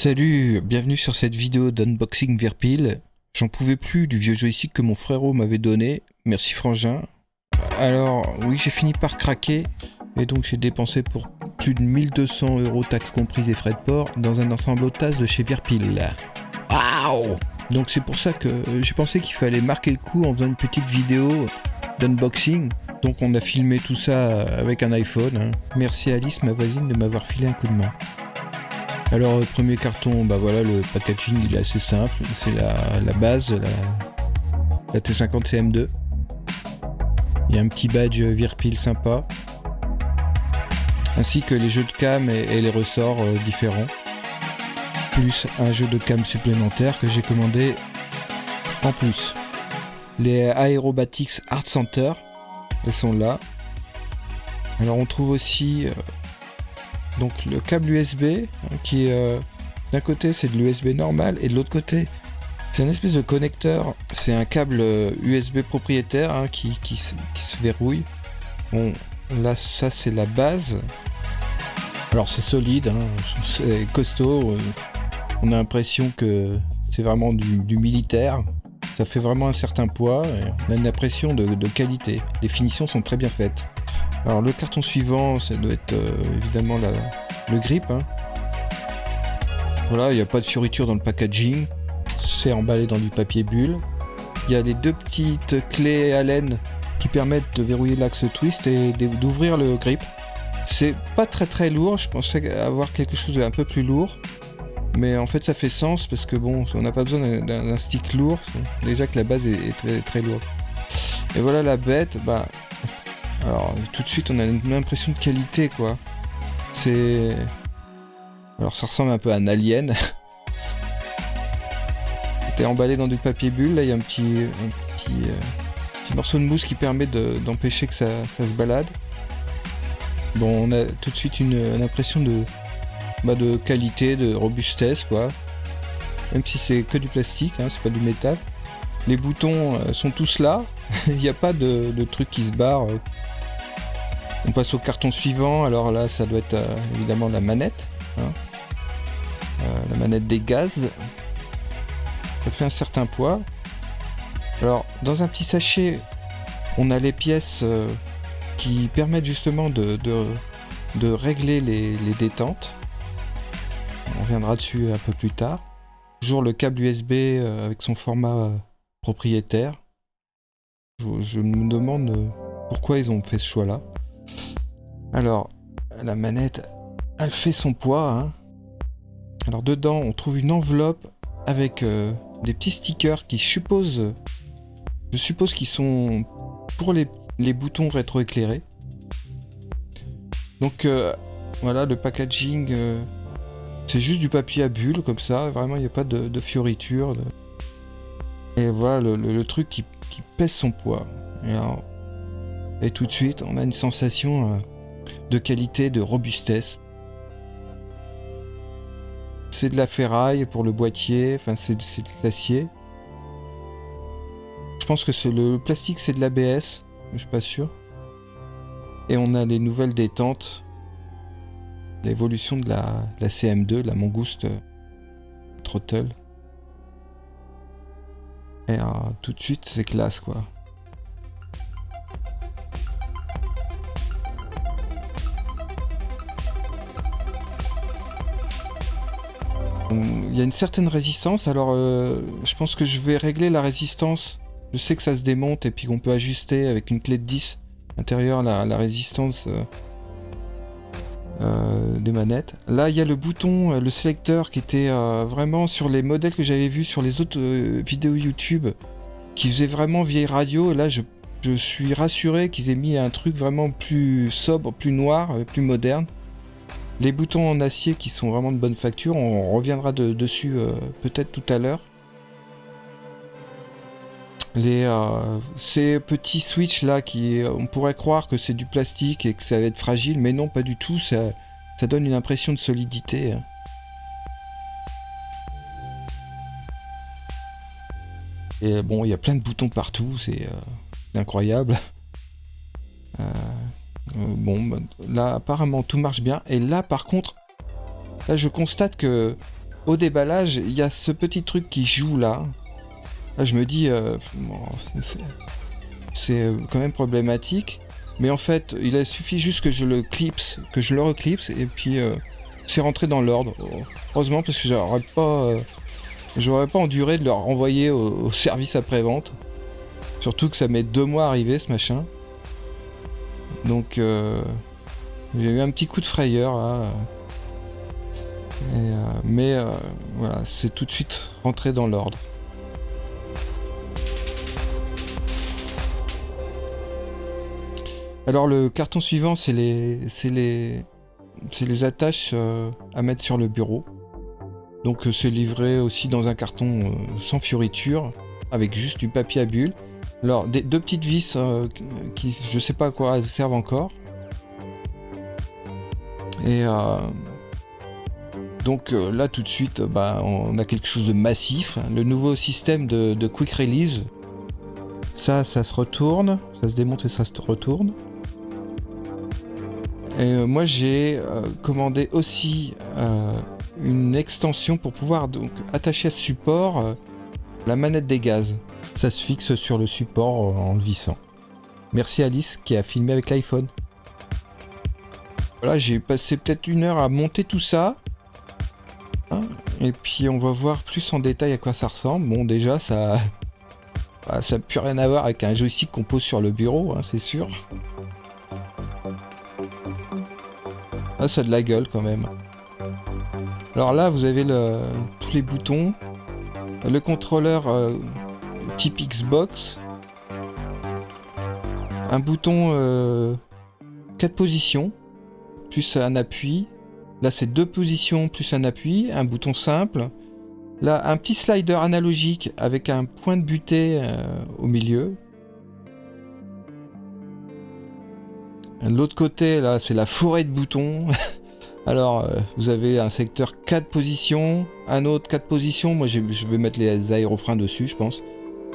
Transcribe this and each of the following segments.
Salut, bienvenue sur cette vidéo d'unboxing Virpil. J'en pouvais plus du vieux joystick que mon frérot m'avait donné. Merci frangin. Alors, oui, j'ai fini par craquer. Et donc j'ai dépensé pour plus de 1200 € taxes comprises et frais de port dans un ensemble Otas de chez Virpil. Waouh! Donc c'est pour ça que j'ai pensé qu'il fallait marquer le coup en faisant une petite vidéo d'unboxing. Donc on a filmé tout ça avec un iPhone. Merci à Alice, ma voisine, de m'avoir filé un coup de main. Alors premier carton, bah voilà, le packaging il est assez simple, c'est la base, la T50 CM2. Il y a un petit badge Virpil sympa, ainsi que les jeux de cam et les ressorts différents, plus un jeu de cam supplémentaire que j'ai commandé en plus. Les Aerobatics Art Center, elles sont là. Alors on trouve aussi donc le câble USB qui est d'un côté c'est de l'USB normal et de l'autre côté c'est un espèce de connecteur, c'est un câble USB propriétaire qui se verrouille. Bon là ça c'est la base, alors c'est solide, c'est costaud, on a l'impression que c'est vraiment du militaire, ça fait vraiment un certain poids et on a une impression de qualité, les finitions sont très bien faites. Alors le carton suivant, ça doit être évidemment le grip. Voilà, il n'y a pas de fioriture dans le packaging. C'est emballé dans du papier bulle. Il y a les deux petites clés Allen qui permettent de verrouiller l'axe twist et d'ouvrir le grip. C'est pas très lourd, je pensais avoir quelque chose d'un peu plus lourd. Mais en fait ça fait sens parce que bon, on n'a pas besoin d'un stick lourd. Déjà que la base est très lourde. Et voilà la bête, alors tout de suite on a une impression de qualité quoi. Alors ça ressemble un peu à un alien. C'était emballé dans du papier bulle, là il y a un petit morceau de mousse qui permet d'empêcher que ça se balade. Bon on a tout de suite une impression de qualité, de robustesse quoi. Même si c'est que du plastique, c'est pas du métal. Les boutons sont tous là, il n'y a pas de truc qui se barre. On passe au carton suivant, alors là ça doit être évidemment la manette, la manette des gaz. Ça fait un certain poids. Alors dans un petit sachet, on a les pièces qui permettent justement de régler les détentes. On reviendra dessus un peu plus tard. Toujours le câble USB avec son format propriétaire. Je me demande pourquoi ils ont fait ce choix-là. Alors, la manette, elle fait son poids. Alors dedans, on trouve une enveloppe avec des petits stickers qui je suppose qu'ils sont pour les boutons rétroéclairés. Donc voilà, le packaging, c'est juste du papier à bulles comme ça. Vraiment, il n'y a pas de fioriture. Et voilà le truc qui pèse son poids. Et tout de suite, on a une sensation de qualité, de robustesse. C'est de la ferraille pour le boîtier, enfin c'est de l'acier. Je pense que le plastique c'est de l'ABS, je suis pas sûr. Et on a les nouvelles détentes, l'évolution de la CM2, la Mongoose Throttle. Et tout de suite c'est classe quoi. Il y a une certaine résistance, alors je pense que je vais régler la résistance. Je sais que ça se démonte et puis qu'on peut ajuster avec une clé de 10 intérieure la résistance des manettes. Là il y a le bouton, le sélecteur qui était vraiment sur les modèles que j'avais vus sur les autres vidéos YouTube qui faisaient vraiment vieille radio. Et là je suis rassuré qu'ils aient mis un truc vraiment plus sobre, plus noir, plus moderne. Les boutons en acier qui sont vraiment de bonne facture, on reviendra dessus peut-être tout à l'heure. Ces petits switches là on pourrait croire que c'est du plastique et que ça va être fragile, mais non pas du tout, ça donne une impression de solidité. Et bon, il y a plein de boutons partout, c'est incroyable. Bon, là apparemment tout marche bien. Et là par contre, là je constate que au déballage, il y a ce petit truc qui joue là. Là, je me dis, bon, c'est quand même problématique. Mais en fait, il suffit juste que je le reclipse, et puis c'est rentré dans l'ordre. Heureusement, parce que j'aurais pas enduré de le renvoyer au service après-vente. Surtout que ça met 2 mois à arriver, ce machin. Donc, j'ai eu un petit coup de frayeur, là. Mais voilà, c'est tout de suite rentré dans l'ordre. Alors le carton suivant, c'est les attaches à mettre sur le bureau. Donc c'est livré aussi dans un carton sans fioriture, avec juste du papier à bulles. Alors 2 petites vis qui je sais pas à quoi elles servent encore. Et donc là tout de suite, on a quelque chose de massif. Le nouveau système de quick release. Ça se retourne, ça se démonte et ça se retourne. Et moi j'ai commandé aussi une extension pour pouvoir donc attacher à ce support la manette des gaz. Ça se fixe sur le support en le vissant. Merci Alice qui a filmé avec l'iPhone. Voilà, j'ai passé peut-être 1 heure à monter tout ça. Hein, et puis on va voir plus en détail à quoi ça ressemble. Bon déjà ça n'a plus rien à voir avec un joystick qu'on pose sur le bureau, hein, c'est sûr. Ah, ça a de la gueule quand même. Alors là, vous avez tous les boutons. Le contrôleur type Xbox. Un bouton 4 positions, plus un appui. Là, c'est 2 positions plus un appui. Un bouton simple. Là, un petit slider analogique avec un point de butée au milieu. De l'autre côté, là, c'est la forêt de boutons. Alors, vous avez un secteur 4 positions, un autre 4 positions. Moi, je vais mettre les aérofreins dessus, je pense.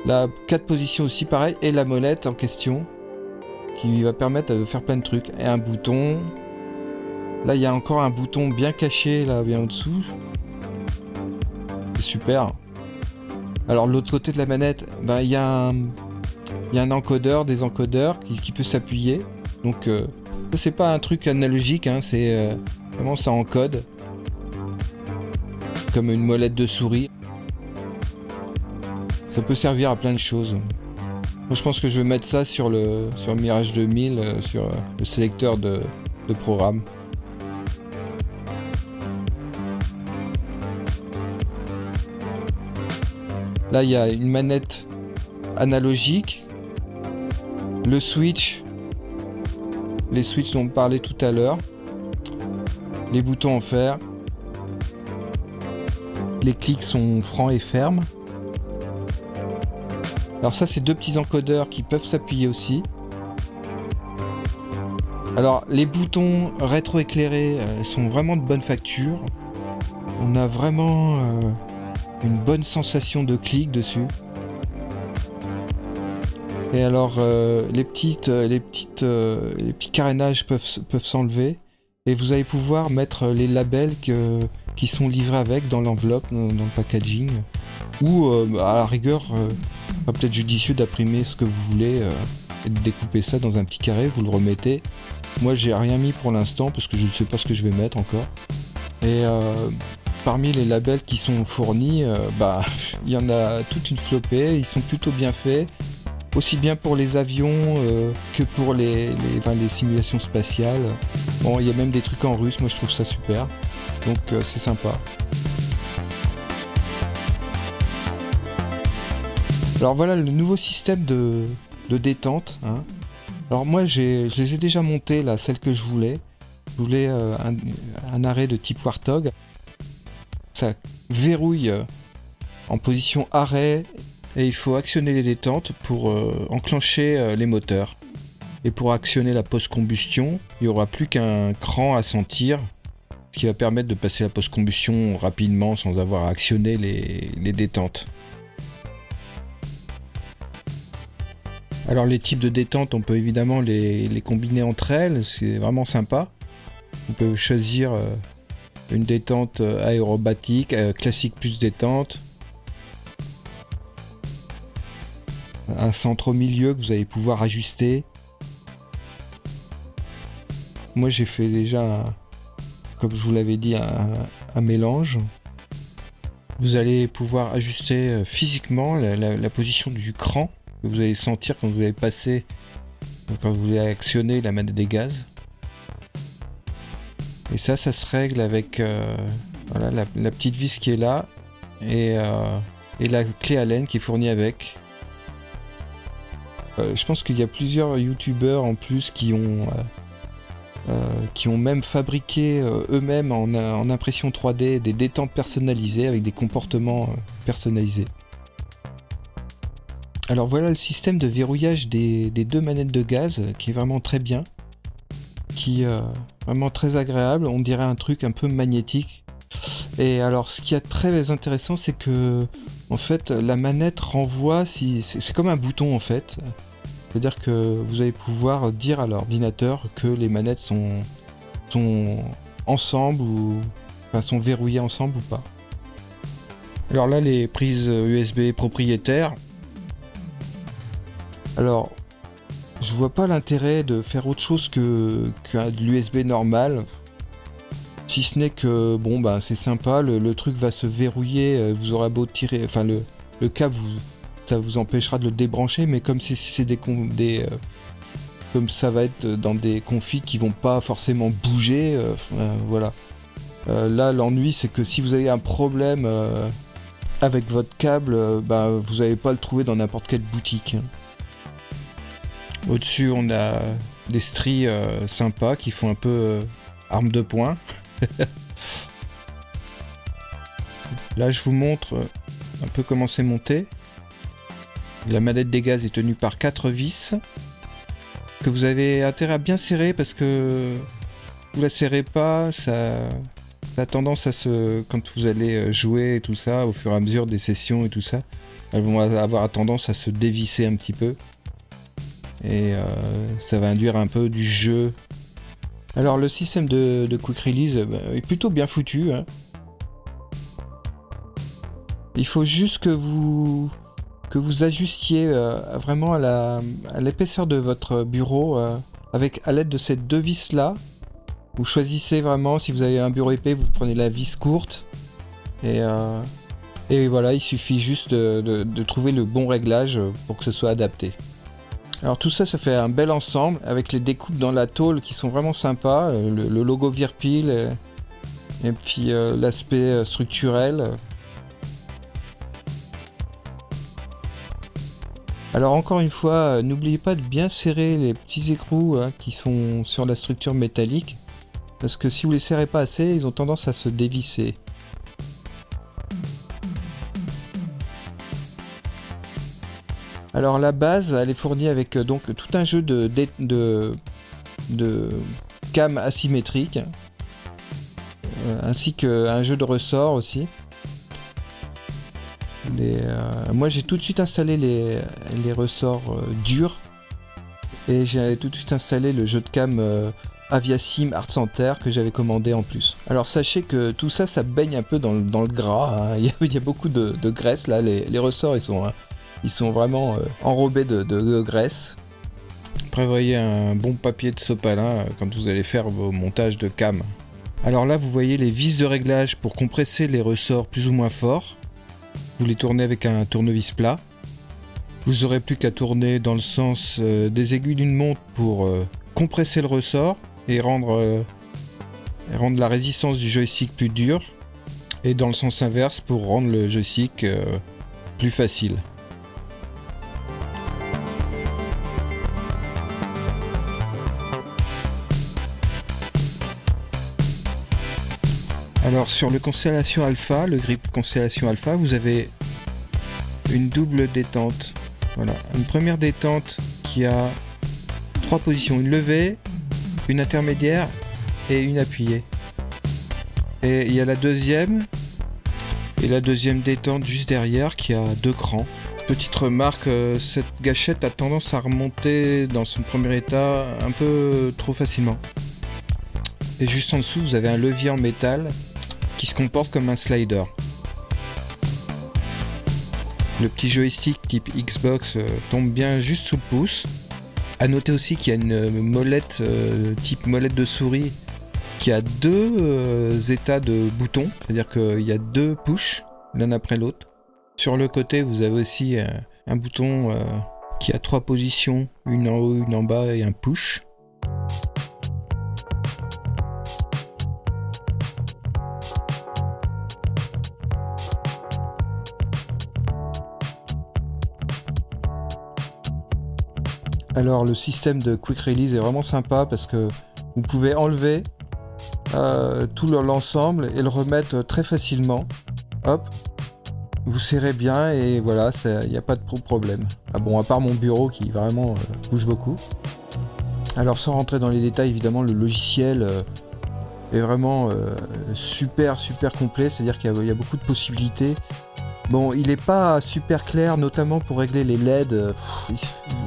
Là, 4 positions aussi, pareil. Et la molette en question, qui va permettre de faire plein de trucs. Et un bouton. Là, il y a encore un bouton bien caché, là, bien au-dessous. C'est super. Alors, de l'autre côté de la manette, il y a un encodeur, des encodeurs qui peut s'appuyer. Donc ça c'est pas un truc analogique, hein, c'est vraiment ça encode comme une molette de souris. Ça peut servir à plein de choses. Moi je pense que je vais mettre ça sur le Mirage 2000, sur le sélecteur de programme. Là il y a une manette analogique, le switch. Les switches dont on parlait tout à l'heure, les boutons en fer, les clics sont francs et fermes. Alors ça c'est 2 petits encodeurs qui peuvent s'appuyer aussi. Alors les boutons rétroéclairés sont vraiment de bonne facture. On a vraiment une bonne sensation de clic dessus. Et alors les petits carénages peuvent s'enlever et vous allez pouvoir mettre les labels qui sont livrés avec dans l'enveloppe, dans le packaging. Ou à la rigueur, peut-être judicieux d'imprimer ce que vous voulez et de découper ça dans un petit carré, vous le remettez. Moi j'ai rien mis pour l'instant parce que je ne sais pas ce que je vais mettre encore. Et parmi les labels qui sont fournis, il y en a toute une flopée, ils sont plutôt bien faits. Aussi bien pour les avions que pour les simulations spatiales. Bon, il y a même des trucs en russe, moi je trouve ça super. Donc c'est sympa. Alors voilà le nouveau système de détente. Hein. Alors moi je les ai déjà montés là, celles que je voulais. Je voulais un arrêt de type Warthog. Ça verrouille en position arrêt. Et il faut actionner les détentes pour enclencher les moteurs. Et pour actionner la post-combustion, il n'y aura plus qu'un cran à sentir, ce qui va permettre de passer la post-combustion rapidement sans avoir à actionner les détentes. Alors les types de détentes, on peut évidemment les combiner entre elles, c'est vraiment sympa. On peut choisir une détente aérobatique, classique plus détente. Un centre au milieu que vous allez pouvoir ajuster. Moi j'ai fait déjà, comme je vous l'avais dit, un mélange. Vous allez pouvoir ajuster physiquement la position du cran que vous allez sentir quand vous allez passer, quand vous allez actionner la manette des gaz. Et ça se règle avec voilà, la petite vis qui est là et la clé Allen qui est fournie avec. Je pense qu'il y a plusieurs youtubeurs en plus qui ont même fabriqué eux-mêmes en impression 3D des détentes personnalisées avec des comportements personnalisés. Alors voilà le système de verrouillage des deux manettes de gaz qui est vraiment très bien, qui est vraiment très agréable, on dirait un truc un peu magnétique. Et alors ce qui est très intéressant, c'est que en fait la manette renvoie, c'est comme un bouton en fait. C'est-à-dire que vous allez pouvoir dire à l'ordinateur que les manettes sont ensemble enfin sont verrouillées ensemble ou pas. Alors là, les prises USB propriétaires. Alors, je vois pas l'intérêt de faire autre chose que de l'USB normal. Si ce n'est que, bon, bah, c'est sympa, le truc va se verrouiller, vous aurez beau tirer, enfin le câble, ça vous empêchera de le débrancher, mais comme c'est comme ça va être dans des configs qui vont pas forcément bouger, voilà. Là, l'ennui, c'est que si vous avez un problème avec votre câble, bah, vous n'allez pas le trouver dans n'importe quelle boutique. Au-dessus, on a des stries sympas qui font un peu arme de poing. Là, je vous montre un peu comment c'est monté. La manette des gaz est tenue par 4 vis que vous avez intérêt à bien serrer parce que vous la serrez pas, ça a tendance à quand vous allez jouer et tout ça, au fur et à mesure des sessions et tout ça, elles vont avoir tendance à se dévisser un petit peu et ça va induire un peu du jeu. Alors le système de quick release est plutôt bien foutu, hein. Il faut juste que vous ajustiez vraiment à l'épaisseur de votre bureau à l'aide de ces deux vis là. Vous choisissez vraiment, si vous avez un bureau épais, vous prenez la vis courte et voilà, il suffit juste de trouver le bon réglage pour que ce soit adapté. Alors tout ça, ça fait un bel ensemble avec les découpes dans la tôle qui sont vraiment sympas, le logo Virpil et puis l'aspect structurel. Alors encore une fois, n'oubliez pas de bien serrer les petits écrous qui sont sur la structure métallique, parce que si vous les serrez pas assez, ils ont tendance à se dévisser. Alors la base, elle est fournie avec donc tout un jeu de cam asymétrique, ainsi qu'un jeu de ressorts aussi. Moi j'ai tout de suite installé les ressorts durs et j'ai tout de suite installé le jeu de cam Aviasim Art Center que j'avais commandé en plus. Alors sachez que tout ça, ça baigne un peu dans le gras, hein. Il y a beaucoup de graisse là, les ressorts ils sont vraiment enrobés de graisse. Prévoyez un bon papier de sopalin quand vous allez faire vos montages de cam. Alors là vous voyez les vis de réglage pour compresser les ressorts plus ou moins forts. Vous les tournez avec un tournevis plat. Vous aurez plus qu'à tourner dans le sens des aiguilles d'une montre pour compresser le ressort et rendre la résistance du joystick plus dure. Et dans le sens inverse pour rendre le joystick plus facile. Alors sur le Constellation Alpha, le grip Constellation Alpha, vous avez une double détente. Voilà, une première détente qui a 3 positions, une levée, une intermédiaire et une appuyée. Et il y a la deuxième détente juste derrière qui a 2 crans. Petite remarque, cette gâchette a tendance à remonter dans son premier état un peu trop facilement. Et juste en dessous, vous avez un levier en métal qui se comporte comme un slider. Le petit joystick type Xbox tombe bien juste sous le pouce. A noter aussi qu'il y a une molette type molette de souris qui a deux états de boutons, c'est-à-dire qu'il y a deux push l'un après l'autre. Sur le côté, vous avez aussi un bouton qui a 3 positions, une en haut, une en bas et un push. Alors le système de quick release est vraiment sympa parce que vous pouvez enlever tout l'ensemble et le remettre très facilement. Hop, vous serrez bien et voilà, il n'y a pas de problème. Ah bon, à part mon bureau qui vraiment bouge beaucoup. Alors sans rentrer dans les détails, évidemment le logiciel est vraiment super complet, c'est-à-dire qu'il y a beaucoup de possibilités. Bon, il n'est pas super clair, notamment pour régler les LED.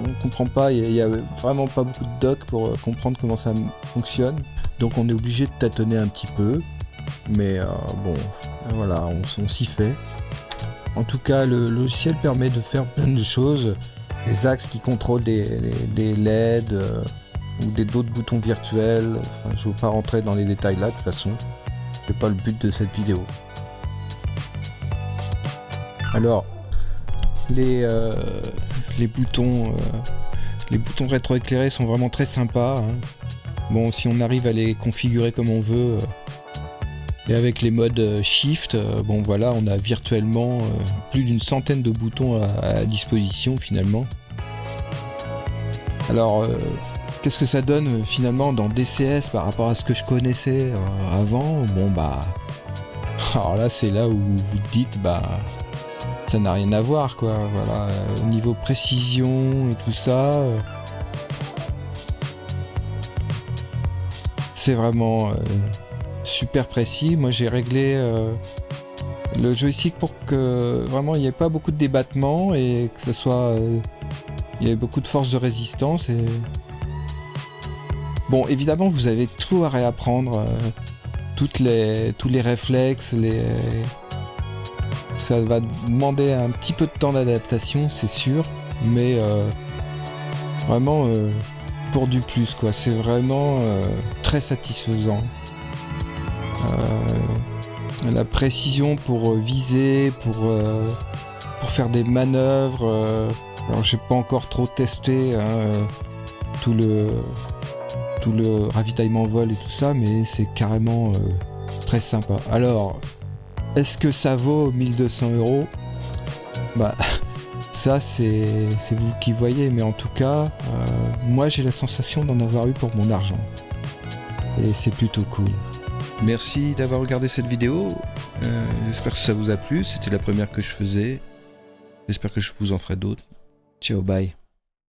On ne comprend pas, il n'y a vraiment pas beaucoup de docs pour comprendre comment ça fonctionne. Donc on est obligé de tâtonner un petit peu. Mais bon, voilà, on s'y fait. En tout cas, le logiciel permet de faire plein de choses. Les axes qui contrôlent des LED ou d'autres boutons virtuels. Enfin, je ne veux pas rentrer dans les détails là, de toute façon. C'est pas le but de cette vidéo. Alors, les boutons rétroéclairés sont vraiment très sympas. Hein. Bon, si on arrive à les configurer comme on veut, et avec les modes Shift, bon voilà, on a virtuellement plus d'une centaine de boutons à disposition finalement. Alors, qu'est-ce que ça donne finalement dans DCS par rapport à ce que je connaissais avant? Bon bah, alors là c'est là où vous vous dites bah. Ça n'a rien à voir quoi, voilà, au niveau précision et tout ça, c'est vraiment super précis. Moi j'ai réglé le joystick pour que vraiment il n'y ait pas beaucoup de débattement et que ça soit, il y ait beaucoup de force de résistance. Et bon, évidemment vous avez tout à réapprendre, tous les réflexes, ça va demander un petit peu de temps d'adaptation, c'est sûr, mais vraiment pour du plus, quoi. C'est vraiment très satisfaisant. La précision pour viser, pour faire des manœuvres. Alors j'ai pas encore trop testé tout le ravitaillement vol et tout ça, mais c'est carrément très sympa. Alors, est-ce que ça vaut 1200 €? Bah, ça c'est vous qui voyez, mais en tout cas, moi j'ai la sensation d'en avoir eu pour mon argent. Et c'est plutôt cool. Merci d'avoir regardé cette vidéo. J'espère que ça vous a plu. C'était la première que je faisais. J'espère que je vous en ferai d'autres. Ciao, bye.